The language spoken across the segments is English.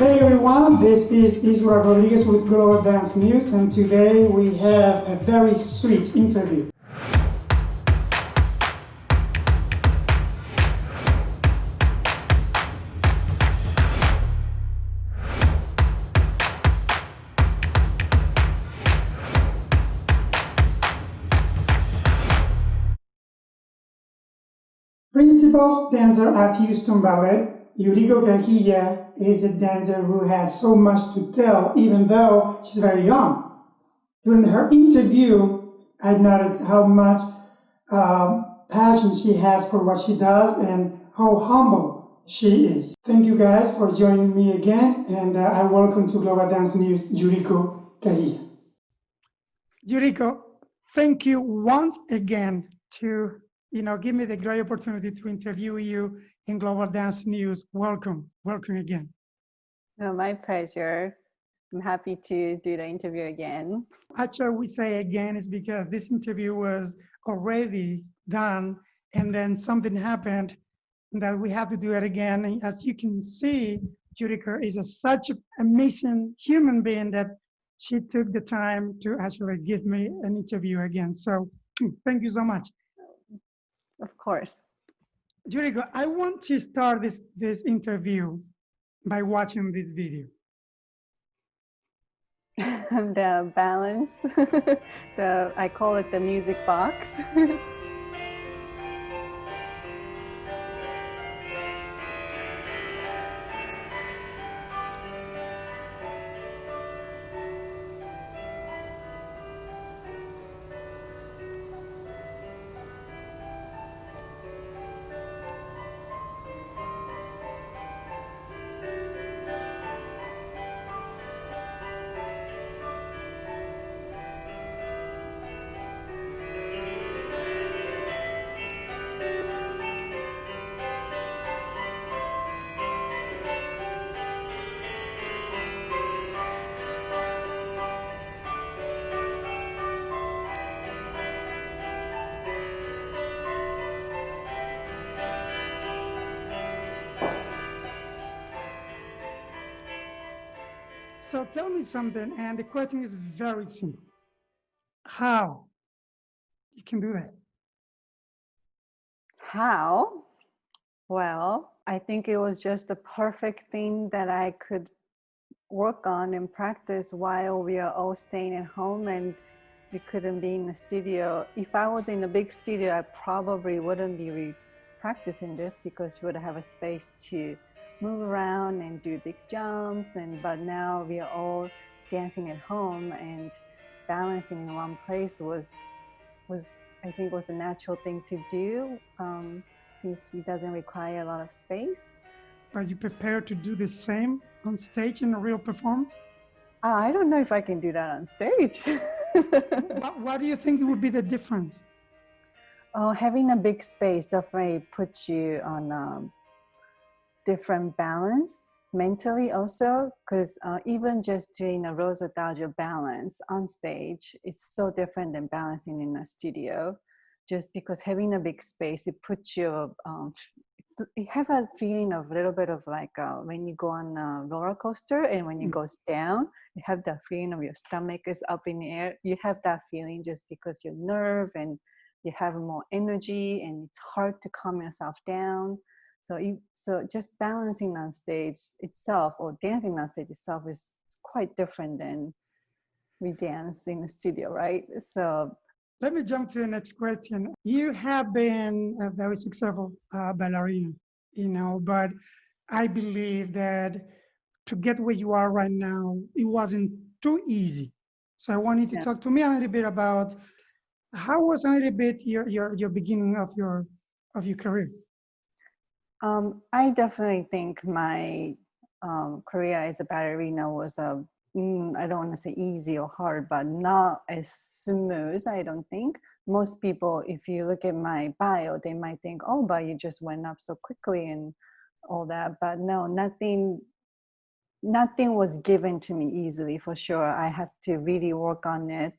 Hey everyone, this is Israel Rodriguez with Global Dance News, and today we have a very sweet interview. Principal dancer at Houston Ballet, Yuriko Kajiya is a dancer who has so much to tell even though she's very young. During her interview, I noticed how much passion she has for what she does and how humble she is. Thank you guys for joining me again, and I welcome to Global Dance News, Yuriko Kajiya. Yuriko, thank you once again to give me the great opportunity to interview you in Global Dance News. Welcome again. Oh, my pleasure. I'm happy to do the interview again. Actually, we say again is because this interview was already done, and then something happened that we have to do it again. And as you can see, Yuriko is such an amazing human being that she took the time to actually give me an interview again. So thank you so much. Of course. Yuriko, I want to start this interview by watching this video. The balance, I call it the music box. So tell me something, and the question is very simple. How you can do that? How? Well, I think it was just the perfect thing that I could work on and practice while we are all staying at home and we couldn't be in the studio. If I was in a big studio, I probably wouldn't be practicing this because you would have a space to move around and do big jumps. But now we are all dancing at home, and balancing in one place was I think was a natural thing to do since it doesn't require a lot of space. Are you prepared to do the same on stage in a real performance? I don't know if I can do that on stage. What do you think would be the difference? Having a big space definitely puts you on a different balance mentally also, because even just doing a rosa adagio balance on stage is so different than balancing in a studio. Just because having a big space, it puts you, you have a feeling of a little bit of like when you go on a roller coaster and when it goes down, you have that feeling of your stomach is up in the air. You have that feeling just because you're nerve and you have more energy and it's hard to calm yourself down. So just balancing on stage itself or dancing on stage itself is quite different than we dance in the studio, right? So let me jump to the next question. You have been a very successful ballerina, but I believe that to get where you are right now, it wasn't too easy. So I want you to talk to me a little bit about how was a little bit your beginning of your career. I definitely think my career as a ballerina was I don't want to say easy or hard, but not as smooth, I don't think. Most people, if you look at my bio, they might think, oh, but you just went up so quickly and all that. But no, nothing was given to me easily, for sure. I had to really work on it.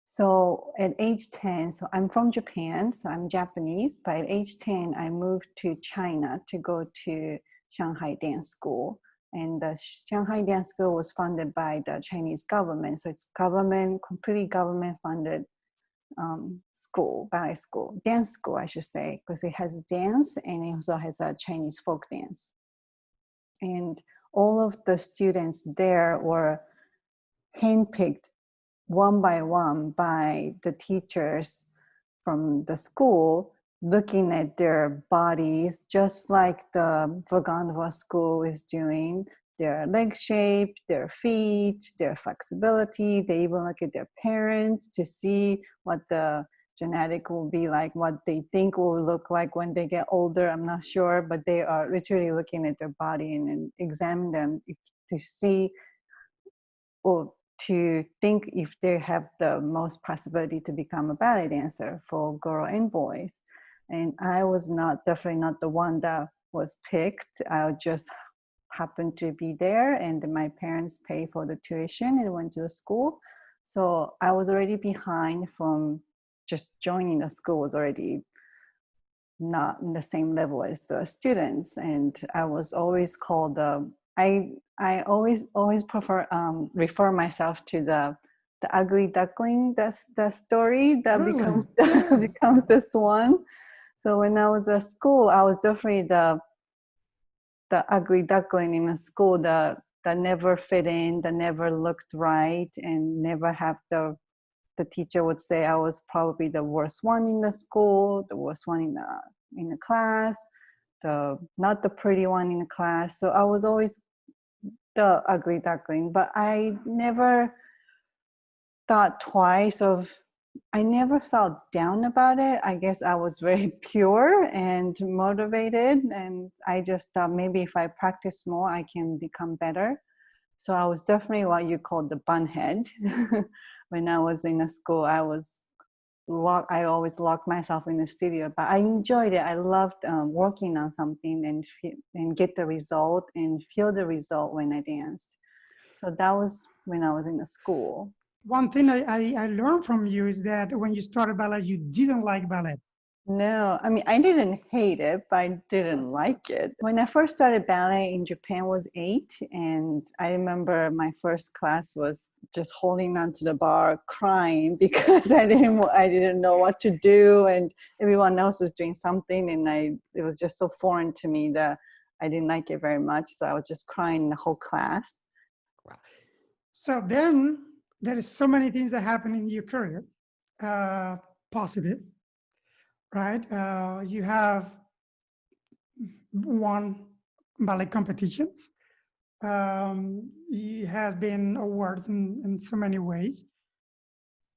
So at age 10, so I'm from Japan, so I'm Japanese, but at age 10, I moved to China to go to Shanghai Dance School. And the Shanghai Dance School was funded by the Chinese government. So it's completely government funded school, ballet school, dance school, I should say, because it has dance and it also has a Chinese folk dance. And all of the students there were handpicked one by one by the teachers from the school, looking at their bodies, just like the Vaganova school is doing, their leg shape, their feet, their flexibility. They even look at their parents to see what the genetic will be like, what they think will look like when they get older. I'm not sure, but they are literally looking at their body and examine them to see or to think if they have the most possibility to become a ballet dancer for girl and boys. And I was definitely not the one that was picked. I just happened to be there, and my parents paid for the tuition and went to the school. So I was already behind from just joining the school, was already not in the same level as the students. And I was always called I always prefer refer myself to the ugly duckling. That's the story that Really? becomes the swan. So when I was at school, I was definitely the ugly duckling in a school that never fit in, that never looked right, and never have the teacher would say I was probably the worst one in the school, the worst one in the class, not the pretty one in the class. So I was always the ugly duckling, but I never thought twice I never felt down about it. I guess I was very pure and motivated, and I just thought maybe if I practice more, I can become better. So I was definitely what you call the bunhead. When I was in a school, I always locked myself in the studio, but I enjoyed it. I loved working on something and get the result and feel the result when I danced. So that was when I was in the school. One thing I learned from you is that when you started ballet, you didn't like ballet. No, I mean, I didn't hate it, but I didn't like it. When I first started ballet in Japan was 8, and I remember my first class was just holding onto the bar, crying because I didn't know what to do, and everyone else was doing something, and it was just so foreign to me that I didn't like it very much. So I was just crying the whole class. So then there is so many things that happen in your career, positive, right? You have won ballet competitions. He has been awarded in so many ways.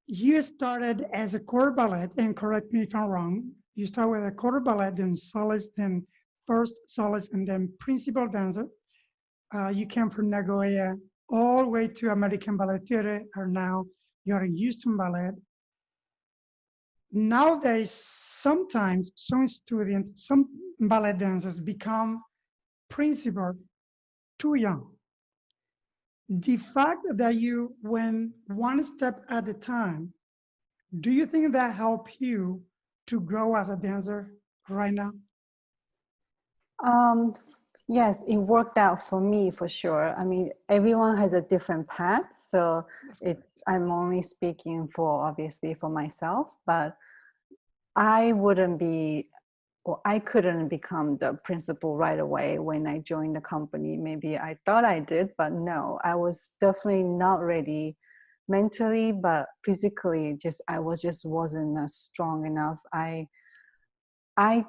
You started as a quarter ballet, and correct me if I'm wrong. You started with a quarter ballet, then soloist, then first soloist, and then principal dancer. You came from Nagoya all the way to American Ballet Theater, or now you're in Houston Ballet. Nowadays, sometimes some ballet dancers become principal too young. The fact that you went one step at a time, do you think that helped you to grow as a dancer right now? Yes, it worked out for me for sure. I mean, everyone has a different path, so I'm only speaking obviously for myself, but I couldn't become the principal right away when I joined the company. Maybe I thought I did, but no, I was definitely not ready mentally, but physically, I wasn't strong enough. I I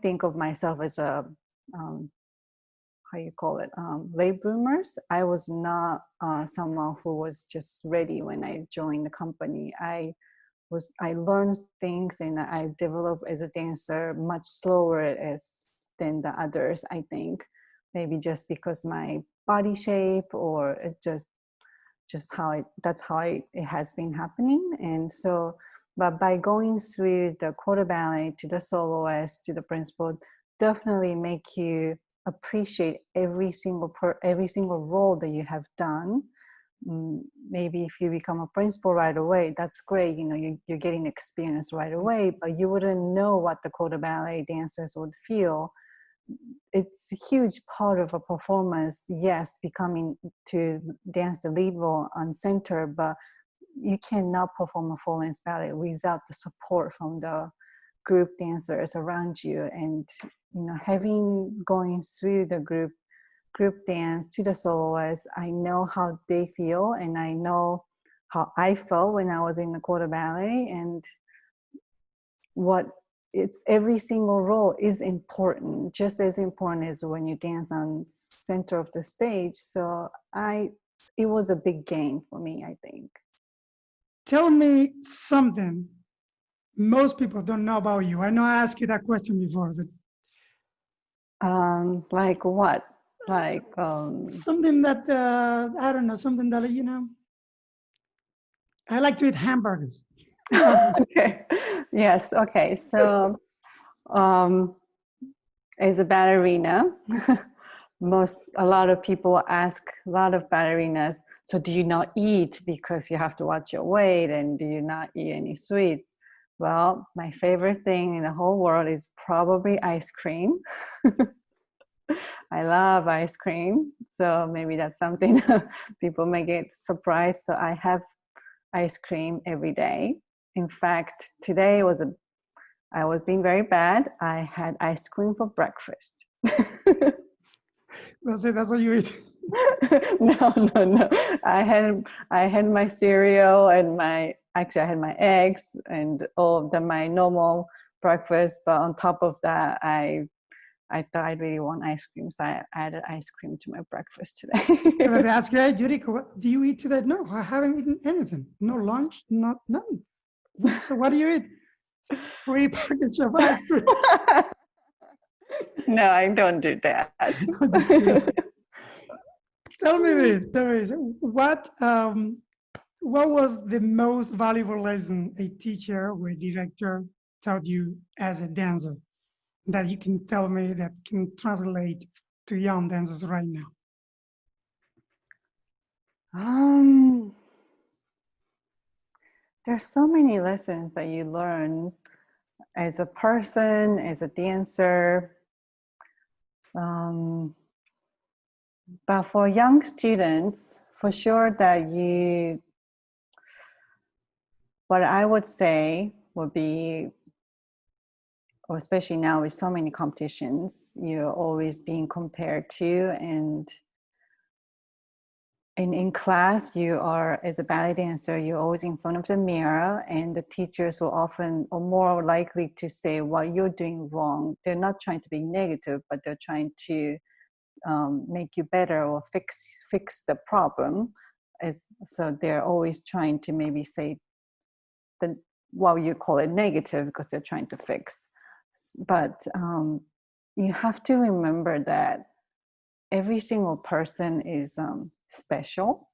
think of myself as a how you call it, late bloomers. I was not someone who was just ready when I joined the company. I learned things and I developed as a dancer much slower than the others. I think maybe just because my body shape, or it just that's how it has been happening. And so, but by going through the quarter ballet to the soloist to the principal, definitely make you appreciate every single role that you have done. Maybe if you become a principal right away, that's great. You know, you're getting experience right away, but you wouldn't know what the quarter ballet dancers would feel it's a huge part of a performance. Yes, becoming to dance the lead role on center, but you cannot perform a full-length ballet without the support from the group dancers around you. And having going through the group dance to the soloists, I know how they feel, and I know how I felt when I was in the quarter ballet, and what it's every single role is important, just as important as when you dance on center of the stage. So it was a big gain for me, I think. Tell me something most people don't know about you. I know I asked you that question before, but like what? Like something that I don't know, something that I like to eat hamburgers. Okay. Yes. Okay. So, as a ballerina, a lot of people ask a lot of ballerinas, so do you not eat because you have to watch your weight, and do you not eat any sweets? Well, my favorite thing in the whole world is probably ice cream. I love ice cream, so maybe that's something people may get surprised. So I have ice cream every day. In fact, today I was being very bad. I had ice cream for breakfast. That's what you eat. No. I had my cereal and I had my eggs and all of my normal breakfast. But on top of that, I thought I really want ice cream, so I added ice cream to my breakfast today. Let me ask you, hey, Yuriko, what do you eat today? No, I haven't eaten anything. No lunch, nothing. So what do you eat? 3 packets of ice cream. No, I don't do that. I'm just kidding. Tell me this. What was the most valuable lesson a teacher or a director taught you as a dancer that you can tell me that can translate to young dancers right now? There's so many lessons that you learn as a person, as a dancer. But for young students, for sure what I would say would be, especially now with so many competitions, you're always being compared to, and in class, you are, as a ballet dancer, you're always in front of the mirror, and the teachers will often or more likely to say what you're doing wrong. They're not trying to be negative, but they're trying to make you better or fix the problem. So they're always trying to maybe say you call it negative because they're trying to fix. But you have to remember that every single person is special.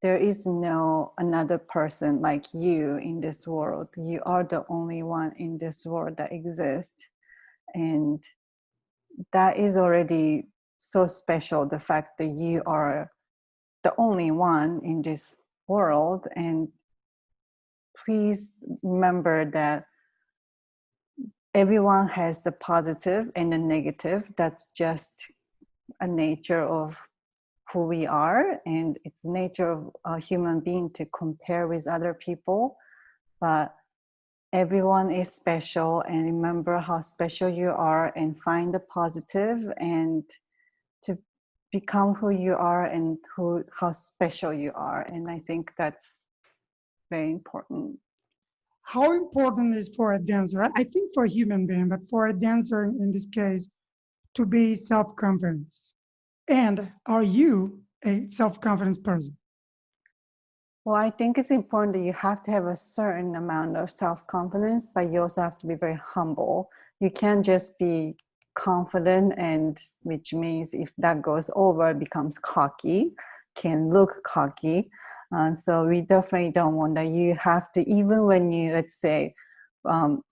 There is no another person like you in this world. You are the only one in this world that exists. And that is already so special, the fact that you are the only one in this world. And please remember that everyone has the positive and the negative. That's just a nature of who we are, and it's nature of a human being to compare with other people. But everyone is special, and remember how special you are, and find the positive, and to become who you are and how special you are. And I think that's very important. How important is for a dancer? I think for a human being, but for a dancer in this case, to be self-confident. And are you a self-confidence person? Well, I think it's important that you have to have a certain amount of self-confidence, but you also have to be very humble. You can't just be confident, and which means if that goes over, it becomes cocky, can look cocky. So we definitely don't want that. You have to, even when you, let's say,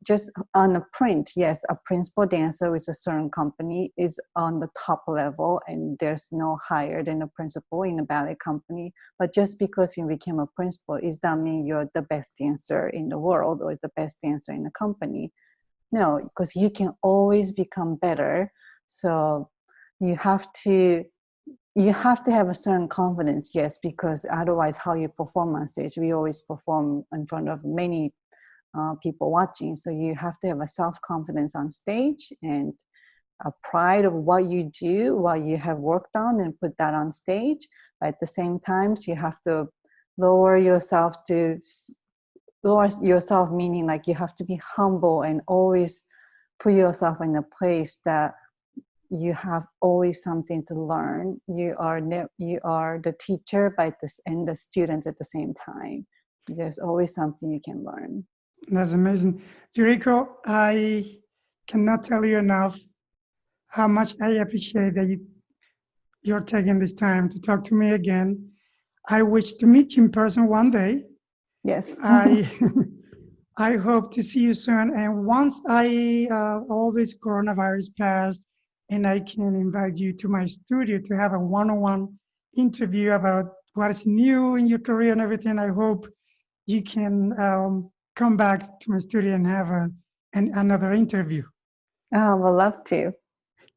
just on a print, yes, a principal dancer with a certain company is on the top level, and there's no higher than a principal in a ballet company. But just because you became a principal, does that mean you're the best dancer in the world or the best dancer in the company? No, because you can always become better. So you have to have a certain confidence, yes, because otherwise how you perform on stage, we always perform in front of many people watching. So you have to have a self-confidence on stage and a pride of what you do, what you have worked on, and put that on stage. But at the same time, you have to lower yourself, meaning like you have to be humble and always put yourself in a place that you have always something to learn. You are the teacher, and the students at the same time. There's always something you can learn. That's amazing. Yuriko, I cannot tell you enough how much I appreciate that you're taking this time to talk to me again. I wish to meet you in person one day. Yes. I hope to see you soon. And once all this coronavirus passed, and I can invite you to my studio to have a one-on-one interview about what is new in your career and everything, I hope you can come back to my studio and have another interview. I would love to.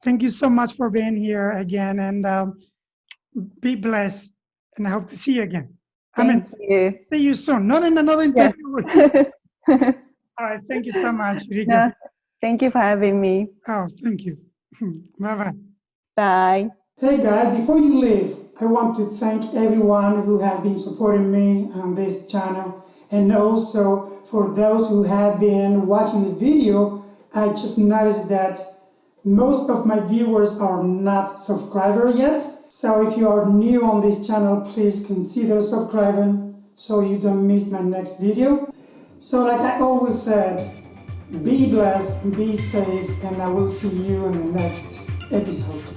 Thank you so much for being here again, and be blessed. And I hope to see you again. Thank you. See you soon. Not in another interview. Yes. All right. Thank you so much, Yuriko. No, thank you for having me. Oh, thank you. Bye-bye. Bye. Hey guys, before you leave, I want to thank everyone who has been supporting me on this channel, and also for those who have been watching the video. I just noticed that most of my viewers are not subscribers yet. So if you are new on this channel, please consider subscribing so you don't miss my next video. So like I always said, be blessed, be safe, and I will see you in the next episode.